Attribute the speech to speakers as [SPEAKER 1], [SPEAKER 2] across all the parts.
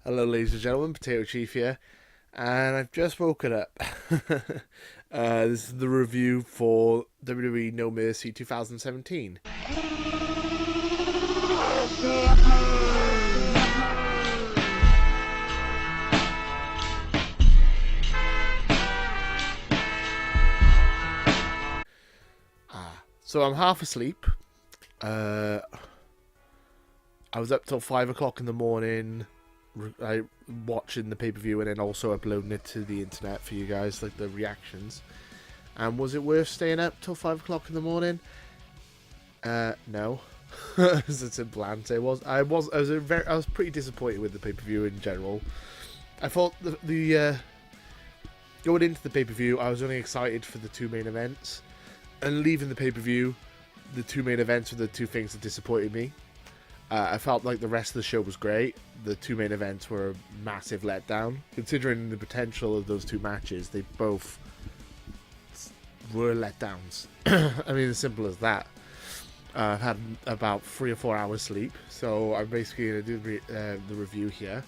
[SPEAKER 1] Hello, ladies and gentlemen, Potato Chief here, and I've just woken up. This is the review for WWE No Mercy 2017. So I'm half asleep. Uh, I was up till 5 o'clock in the morning, watching the pay-per-view and then also uploading it to the internet for you guys, like the reactions. And was it worth staying up till 5 o'clock in the morning? No. As a simple answer, it was. I was pretty disappointed with the pay-per-view in general. I thought the going into the pay-per-view, I was only excited for the two main events, and leaving the pay-per-view, the two main events were the two things that disappointed me. I felt like the rest of the show was great. The two main events were a massive letdown. Considering the potential of those two matches, they both were letdowns. I mean, as simple as that. I've had about 3 or 4 hours sleep, so I'm basically going to do the review here.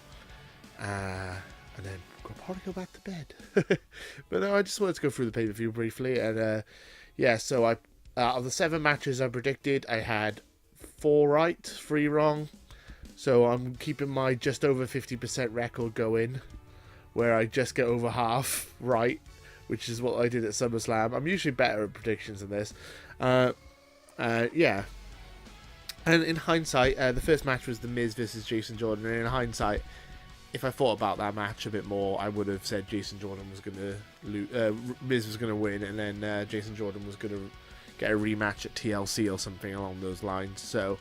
[SPEAKER 1] And then I'll probably go back to bed. But no, I just wanted to go through the pay-per-view briefly. And yeah, so out of the 7 matches I predicted, I had 4 right, 3 wrong. So I'm keeping my just over 50% record going, where I just get over half right, which is what I did at SummerSlam. I'm usually better at predictions than this. Yeah. And in hindsight, the first match was The Miz versus Jason Jordan. And in hindsight, if I thought about that match a bit more, I would have said Jason Jordan was going to lose, Miz was going to win, and then Jason Jordan was going to get a rematch at TLC or something along those lines. So,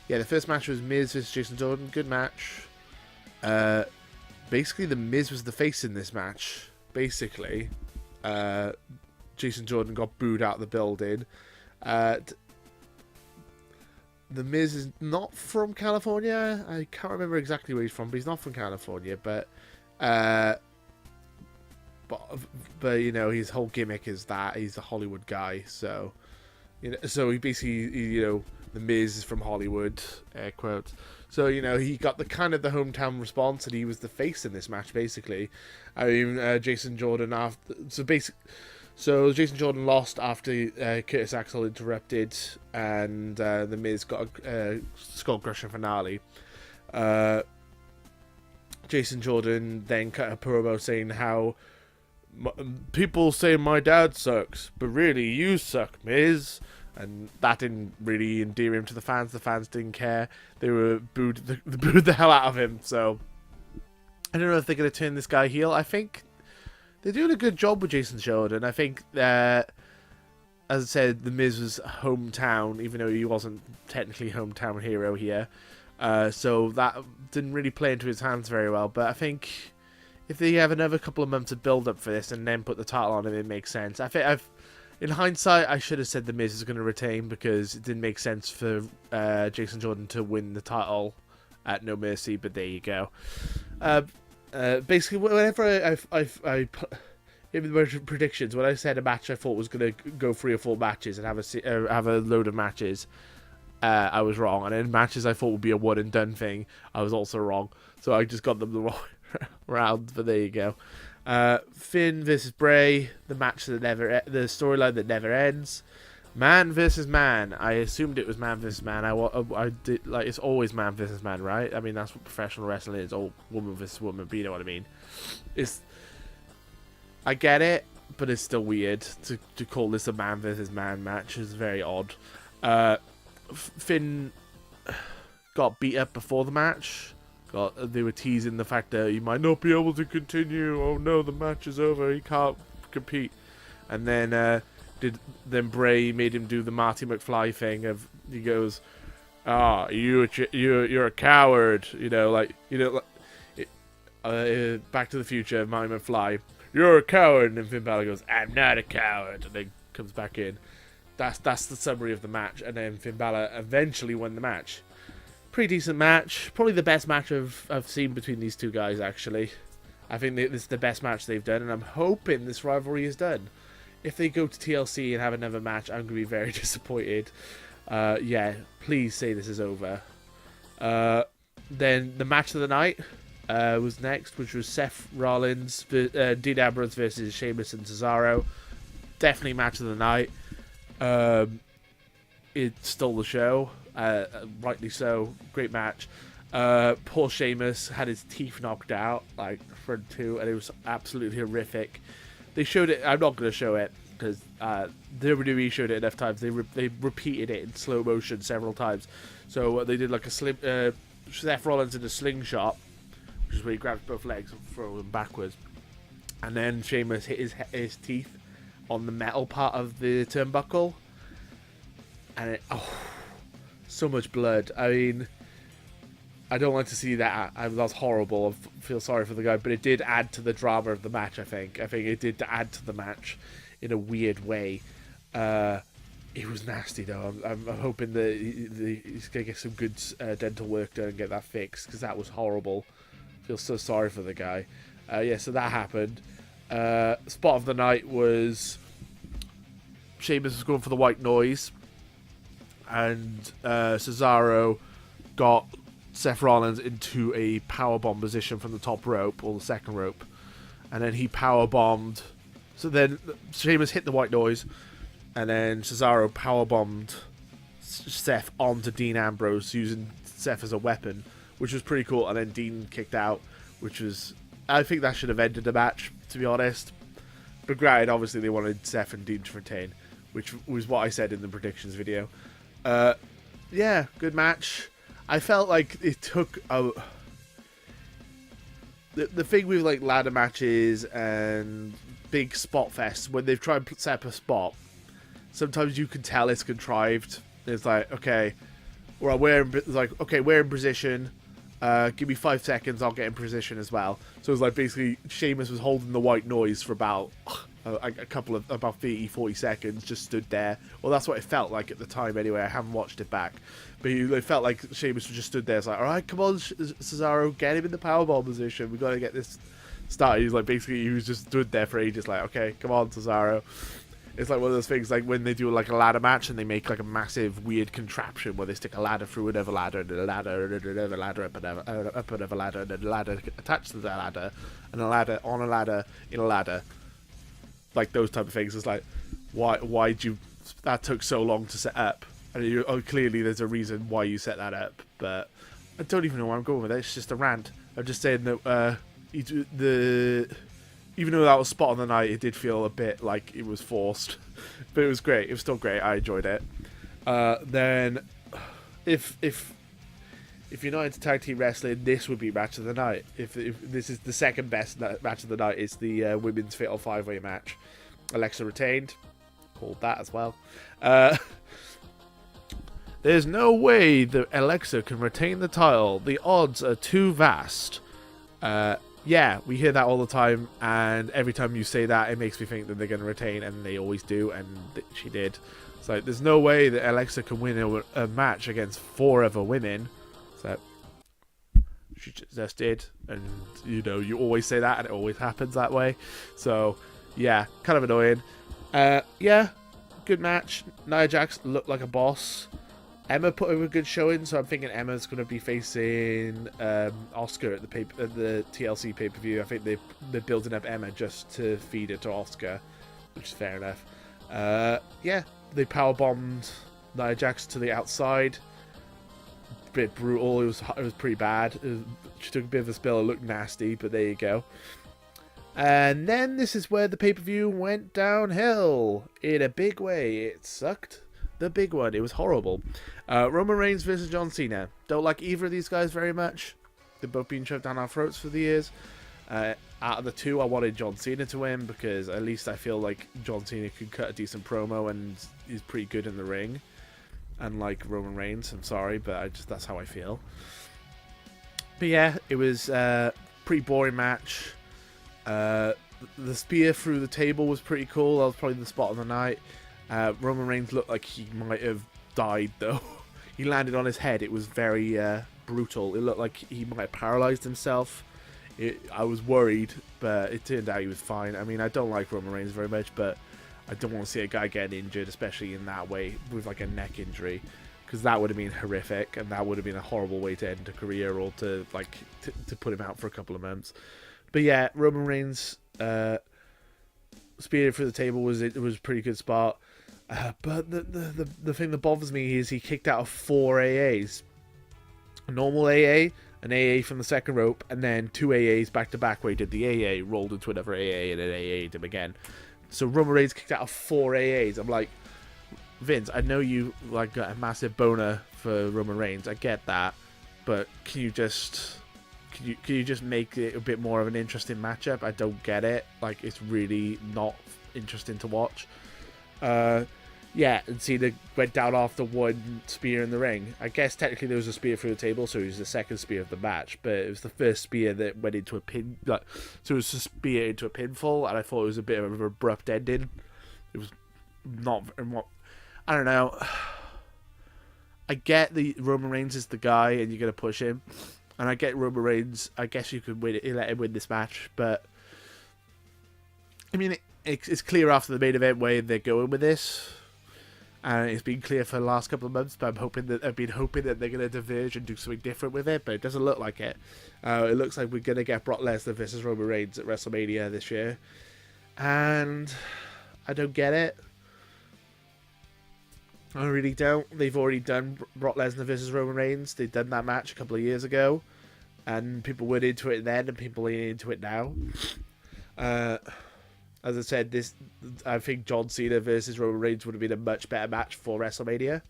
[SPEAKER 1] yeah, the first match was Miz versus Jason Jordan. Good match. Basically, the Miz was the face in this match. Basically, Jason Jordan got booed out of the building. The Miz is not from California. I can't remember exactly where he's from, but he's not from California. But you know, his whole gimmick is that he's a Hollywood guy. So, you know, so he basically, you know, the Miz is from Hollywood, air quotes. So, you know, he got the kind of the hometown response, and he was the face in this match, basically. I mean, Jason Jordan after So Jason Jordan lost after Curtis Axel interrupted, and the Miz got a skull crushing finale. Jason Jordan then cut a promo saying how people say my dad sucks, but really you suck, Miz. And that didn't really endear him to the fans. The fans didn't care. They were booed the hell out of him. So I don't know if they're going to turn this guy heel. I think they're doing a good job with Jason Jordan. I think that, as I said, The Miz was hometown, even though he wasn't technically hometown hero here. So that didn't really play into his hands very well. But I think if they have another couple of months of build-up for this and then put the title on him, it makes sense. I think in hindsight, I should have said The Miz is going to retain because it didn't make sense for Jason Jordan to win the title at No Mercy, but there you go. Basically, whenever I in my predictions, when I said a match I thought was going to go 3 or 4 matches and have a load of matches, I was wrong. And in matches I thought would be a one and done thing, I was also wrong. So I just got them the wrong round. But there you go. Finn versus Bray, the storyline that never ends. Man versus man. I assumed it was man versus man. I did, like, it's always man versus man, right? I mean, that's what professional wrestling is, or woman versus woman, but you know what I mean. I get it, but it's still weird to call this a man versus man match. It's very odd. Finn got beat up before the match. They were teasing the fact that he might not be able to continue. Oh no, the match is over. He can't compete. And then Bray made him do the Marty McFly thing of, he goes, you're a coward, you know, like Back to the Future, Marty McFly, you're a coward, and then Finn Balor goes, I'm not a coward, and then comes back in. That's the summary of the match, and then Finn Balor eventually won the match. Pretty decent match, probably the best match I've seen between these two guys, actually. I think this is the best match they've done, and I'm hoping this rivalry is done. If they go to TLC and have another match, I'm going to be very disappointed. Yeah, please say this is over. Then the match of the night, was next, which was Seth Rollins, Dean Ambrose versus Sheamus and Cesaro. Definitely match of the night. It stole the show, rightly so. Great match. Poor Sheamus had his teeth knocked out, like front two, and it was absolutely horrific. They showed it. I'm not going to show it because WWE showed it enough times. They repeated it in slow motion several times. So they did like a Seth Rollins in a slingshot, which is where he grabs both legs and throws them backwards, and then Sheamus hit his teeth on the metal part of the turnbuckle, and so much blood. I mean, I don't want to see that. That's horrible. I feel sorry for the guy, but it did add to the drama of the match. I think it did add to the match in a weird way. It was nasty though. I'm hoping that he's gonna get some good dental work done and get that fixed, because that was horrible. I feel so sorry for the guy. So that happened. Spot of the night was Sheamus was going for the white noise, and Cesaro got Seth Rollins into a powerbomb position from the top rope, or the second rope, and then he powerbombed. So then Sheamus hit the white noise, and then Cesaro powerbombed Seth onto Dean Ambrose, using Seth as a weapon, which was pretty cool. And then Dean kicked out, which was, I think that should have ended the match, to be honest. But granted, obviously they wanted Seth and Dean to retain, which was what I said in the predictions video. Yeah, good match. I felt like it took the thing with like ladder matches and big spot fests, when they've tried to set up a spot, sometimes you can tell it's contrived. It's like, okay, well, we're in position. Give me 5 seconds, I'll get in position as well. So it was like basically Sheamus was holding the white noise for about about 30, 40 seconds, just stood there. Well, that's what it felt like at the time anyway. I haven't watched it back. But it felt like Sheamus just stood there. It's like, all right, come on, Cesaro, get him in the powerbomb position. We got to get this started. He's like, basically, he was just stood there for ages, like, okay, come on, Cesaro. It's like one of those things, like when they do like a ladder match and they make like a massive weird contraption where they stick a ladder through another ladder and a ladder and another ladder up another ladder and then a ladder attached to that ladder and a ladder on a ladder in a ladder. Like those type of things. It's like, why'd you, that took so long to set up? And clearly there's a reason why you set that up, but I don't even know where I'm going with it. It's just a rant. I'm just saying that even though that was spot on the night, it did feel a bit like it was forced, but it was great. It was still great. I enjoyed it. Then, if you're not into tag team wrestling, this would be match of the night. If this is the second best match of the night, it's the women's Fatal 5-Way match. Alexa retained, called that as well. There's no way that Alexa can retain the title. The odds are too vast. Yeah, we hear that all the time, and every time you say that, it makes me think that they're going to retain, and they always do, and she did. So there's no way that Alexa can win a match against 4 other women. So she just did, and you always say that, and it always happens that way. So yeah, kind of annoying. Yeah, good match. Nia Jax looked like a boss. Emma put in a good showing, so I'm thinking Emma's going to be facing Oscar at the TLC pay-per-view. I think they're building up Emma just to feed it to Oscar, which is fair enough. Yeah, they powerbombed Nia Jax to the outside. Bit brutal. It was pretty bad. She took a bit of a spill. It looked nasty, but there you go. And then this is where the pay-per-view went downhill in a big way. It sucked. The big one. It was horrible. Roman Reigns versus John Cena. Don't like either of these guys very much. They've both been shoved down our throats for the years. Out of the two, I wanted John Cena to win because at least I feel like John Cena could cut a decent promo and he's pretty good in the ring. Unlike Roman Reigns, I'm sorry, but that's how I feel. But yeah, it was a pretty boring match. The spear through the table was pretty cool. That was probably the spot of the night. Roman Reigns looked like he might have died, though. He landed on his head. It was very brutal. It looked like he might have paralyzed himself. I was worried, but it turned out he was fine. I mean, I don't like Roman Reigns very much, but I don't want to see a guy getting injured, especially in that way, with like a neck injury, because that would have been horrific, and that would have been a horrible way to end a career, or to to put him out for a couple of months. But yeah, Roman Reigns speared through the table was a pretty good spot. But the thing that bothers me is he kicked out of 4 AAs. A normal AA, an AA from the second rope, and then 2 AAs back to back where he did the AA, rolled into another AA, and then AA'd him again. So Roman Reigns kicked out of 4 AAs. I'm like, Vince, I know you got a massive boner for Roman Reigns. I get that, but can you just make it a bit more of an interesting matchup? I don't get it. It's really not interesting to watch. Yeah, and Cena went down after one spear in the ring. I guess technically there was a spear through the table, so it was the second spear of the match, but it was the first spear that went into a pin. So it was a spear into a pinfall, and I thought it was a bit of an abrupt ending. It was not. I don't know. I get the Roman Reigns is the guy, and you're gonna push him, and I get Roman Reigns. I guess you could win it, let him win this match, but I mean, it's clear after the main event where they're going with this. And it's been clear for the last couple of months, but I've been hoping that they're going to diverge and do something different with it, but it doesn't look like it. It looks like we're going to get Brock Lesnar versus Roman Reigns at WrestleMania this year. And I don't get it. I really don't. They've already done Brock Lesnar versus Roman Reigns. They've done that match a couple of years ago. And people weren't into it then, and people are into it now. As I said, I think John Cena versus Roman Reigns would have been a much better match for WrestleMania.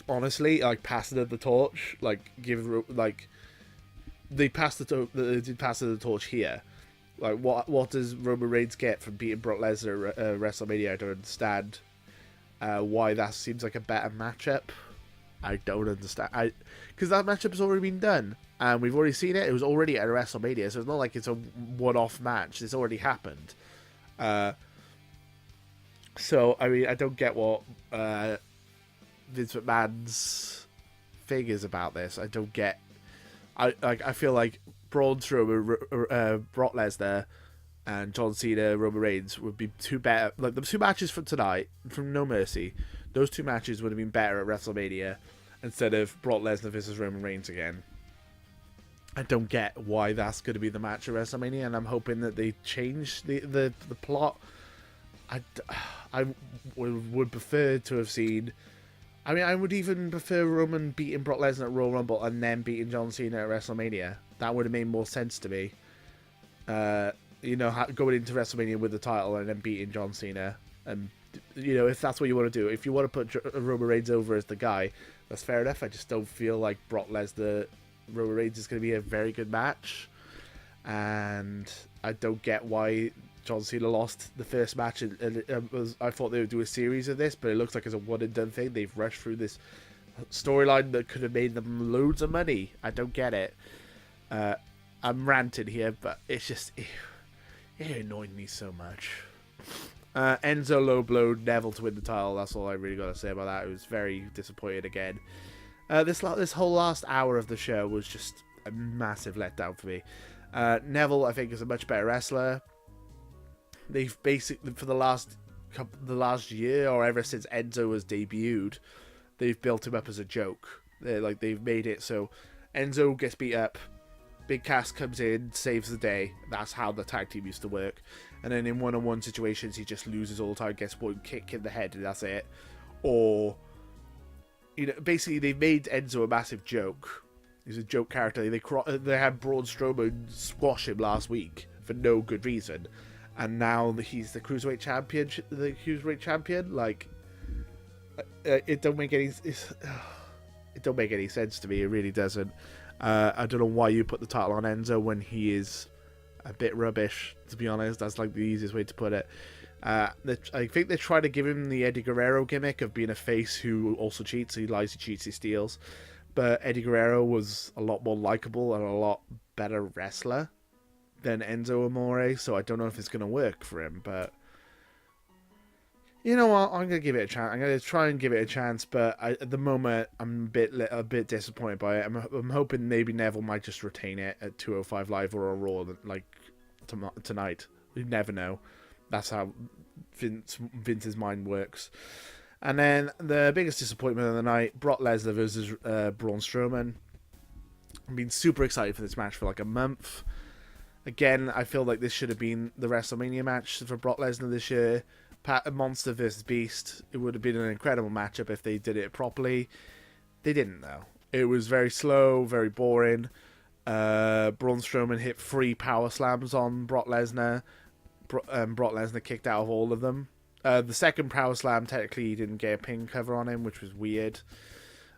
[SPEAKER 1] Honestly, passing of the torch, they passed they did pass of the torch here. What does Roman Reigns get from beating Brock Lesnar at WrestleMania? I don't understand why that seems like a better matchup. I don't understand. Because that matchup has already been done. And we've already seen it. It was already at WrestleMania, so it's not like it's a one-off match. It's already happened. So, I mean, I don't get what Vince McMahon's thing is about this. I don't get... I feel like Braun Strowman, Brock Lesnar, and John Cena, Roman Reigns would be two better... the two matches from tonight, from No Mercy, those two matches would have been better at WrestleMania instead of Brock Lesnar versus Roman Reigns again. I don't get why that's going to be the match at WrestleMania, and I'm hoping that they change the plot. I would prefer to have seen... I mean, I would even prefer Roman beating Brock Lesnar at Royal Rumble and then beating John Cena at WrestleMania. That would have made more sense to me. Going into WrestleMania with the title and then beating John Cena. And, if that's what you want to do. If you want to put Roman Reigns over as the guy, that's fair enough. I just don't feel like Brock Lesnar... Roman Reigns is going to be a very good match, and I don't get why John Cena lost the first match. I thought they would do a series of this, but it looks like it's a one and done thing. They've rushed through this storyline that could have made them loads of money. I don't get it. I'm ranting here, but it's just it annoyed me so much. Enzo low blowed Neville to win the title. That's all I really got to say about that. I was very disappointed again. This whole last hour of the show was just a massive letdown for me. Neville, I think, is a much better wrestler. They've basically, for the last year, or ever since Enzo was debuted, they've built him up as a joke. They've made it so Enzo gets beat up, Big Cass comes in, saves the day. That's how the tag team used to work. And then in one-on-one situations, he just loses all the time, gets one kick in the head, and that's it. Or... basically, they made Enzo a massive joke. He's a joke character. They had Braun Strowman squash him last week for no good reason, and now he's the cruiserweight champion. It don't make any sense to me. It really doesn't. I don't know why you put the title on Enzo when he is a bit rubbish. To be honest, that's the easiest way to put it. I think they try to give him the Eddie Guerrero gimmick of being a face who also cheats. He lies, he cheats, he steals. But Eddie Guerrero was a lot more likable and a lot better wrestler than Enzo Amore, so I don't know if it's going to work for him. But you know what? I'm going to give it a chance. I'm going to try and give it a chance, but at the moment, I'm a bit disappointed by it. I'm hoping maybe Neville might just retain it at 205 Live or a Raw tonight. You never know. That's how Vince's mind works. And then the biggest disappointment of the night, Brock Lesnar versus Braun Strowman. I've been super excited for this match for like a month. Again, I feel like this should have been the WrestleMania match for Brock Lesnar this year. Monster versus Beast. It would have been an incredible matchup if they did it properly. They didn't, though. It was very slow, very boring. Braun Strowman hit 3 power slams on Brock Lesnar. Brock Lesnar kicked out of all of them. The second power slam, technically, he didn't get a pin cover on him, which was weird.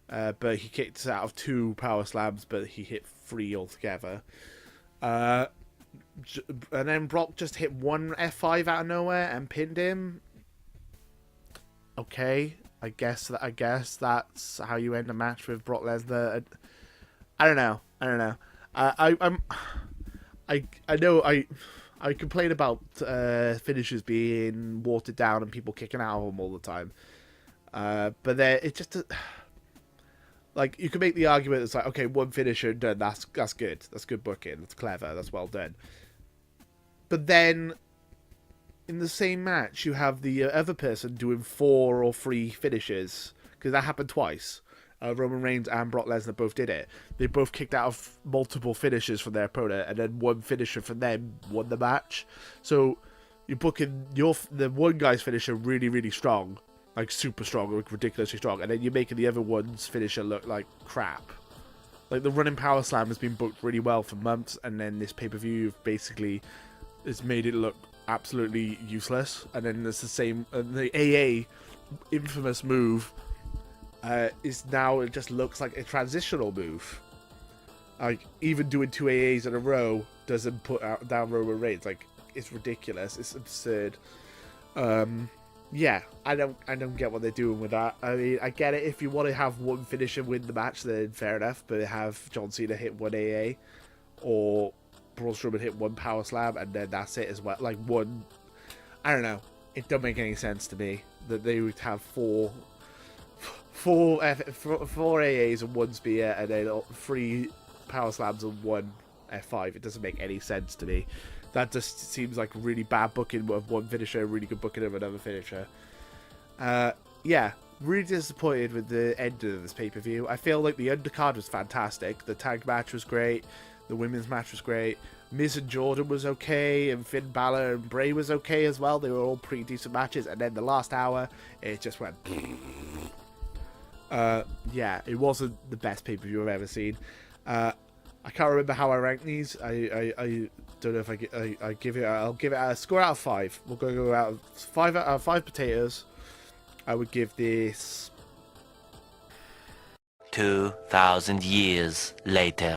[SPEAKER 1] But he kicked out of 2 power slams, but he hit 3 altogether. And then Brock just hit 1 F5 out of nowhere and pinned him. Okay, I guess that's how you end a match with Brock Lesnar. I don't know. I complain about finishes being watered down and people kicking out of them all the time. But it just like, you can make the argument it's like, okay, 1 finisher done, that's good. That's good booking. That's clever. That's well done. But then in the same match, you have the other person doing 4 or 3 finishes, because that happened twice. Roman Reigns and Brock Lesnar both did it. They both kicked out of multiple finishes from their opponent, and then 1 finisher from them won the match. So you're booking the one guy's finisher really, really strong, like super strong, like ridiculously strong, and then you're making the other one's finisher look like crap. Like, the running power slam has been booked really well for months, and then this pay-per-view basically has made it look absolutely useless. And then it's the same, the AA infamous move is now, it just looks like a transitional move. Like, even doing 2 AAs in a row doesn't put down Roman Reigns. Like, it's ridiculous. It's absurd. Yeah, I don't get what they're doing with that. I mean, I get it if you want to have 1 finisher win the match, then fair enough. But have John Cena hit 1 AA, or Braun Strowman hit 1 power slam, and then that's it as well. Like, 1, I don't know. It don't make any sense to me that they would have 4 AAs and 1 spear, and then 3 power slams and 1 F5. It doesn't make any sense to me. That just seems like really bad booking of 1 finisher, really good booking of another finisher. Yeah, really disappointed with the end of this pay-per-view. I feel like the undercard was fantastic. The tag match was great. The women's match was great. Miz and Jordan was okay, and Finn Balor and Bray was okay as well. They were all pretty decent matches. And then the last hour, it just went... yeah, it wasn't the best pay-per-view I've ever seen. I can't remember how I rank these. I don't know if I give it. I'll give it a score out of 5. We'll go out of 5 out of 5 potatoes. I would give this
[SPEAKER 2] 2,000 years later.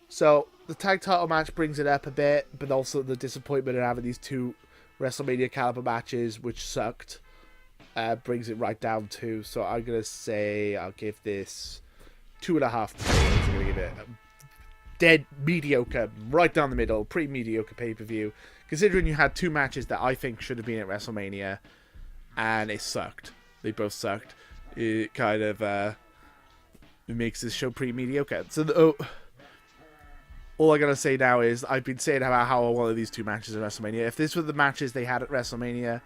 [SPEAKER 1] So the tag title match brings it up a bit, but also the disappointment of having these 2 WrestleMania caliber matches, which sucked, brings it right down to. So I'm gonna say I'll give this 2.5 potatoes. I'm gonna give it a dead mediocre, right down the middle, pretty mediocre pay-per-view, considering you had 2 matches that I think should have been at WrestleMania, and it sucked. They both sucked. It kind of it makes this show pretty mediocre. So all I gotta say now is, I've been saying about how I wanted these 2 matches at WrestleMania. If this were the matches they had at WrestleMania,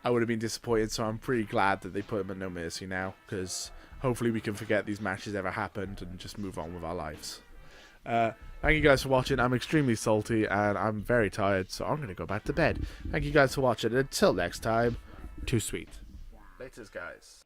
[SPEAKER 1] I would have been disappointed. So I'm pretty glad that they put them at No Mercy now, because hopefully we can forget these matches ever happened and just move on with our lives. Thank you guys for watching. I'm extremely salty and I'm very tired, so I'm going to go back to bed. Thank you guys for watching. Until next time, too sweet. Laters, guys.